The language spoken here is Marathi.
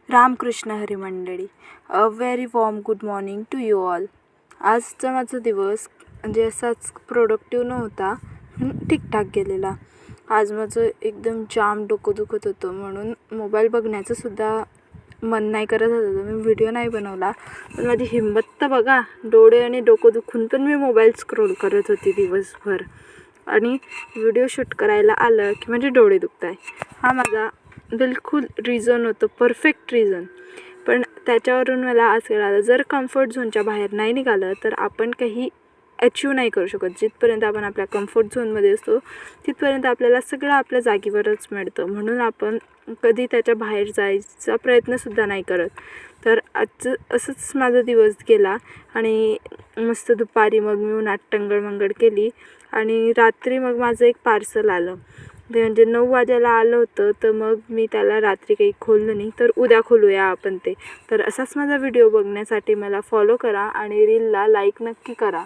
रामकृष्ण हरी मंडळी. A very warm good morning to you all. आजचा माझा दिवस म्हणजे असाच प्रोडक्टिव्ह नव्हता, ठीकठाक गेलेला. आज माझं एकदम जाम डोकं दुखत होतं, म्हणून मोबाईल बघण्याचं सुद्धा मन नाही करत होतं. मी व्हिडिओ नाही बनवला, पण माझी हिंमत तर बघा. डोळे आणि डोकं दुखून पण मी मोबाईल स्क्रोल करत होती दिवसभर, आणि व्हिडिओ शूट करायला आलं की म्हणजे डोळे दुखत आहे. हा माझा बिलकुल रिझन होतं, परफेक्ट रिझन. पण त्याच्यावरून मला आज कळालं, जर कम्फर्ट झोनच्या बाहेर नाही निघालं तर आपण काही अचीव नाही करू शकत. जिथपर्यंत आपण आपल्या कम्फर्ट झोनमध्ये असतो तिथपर्यंत आपल्याला सगळं आपल्या जागेवरच मिळतं, म्हणून आपण कधी त्याच्या बाहेर जायचा प्रयत्नसुद्धा नाही करत. तर आजचं असंच माझा दिवस गेला, आणि मस्त दुपारी मग मी उन्हात टंगळमंगळ केली, आणि रात्री मग माझं एक पार्सल आलं. ते म्हणजे 9 वाजायला आलं होतं, तर मग मी त्याला रात्री काही खोललं नाही. तर उद्या खोलूया आपण ते. तर असाच माझा व्हिडिओ बघण्यासाठी मला फॉलो करा आणि रीलला लाईक नक्की करा.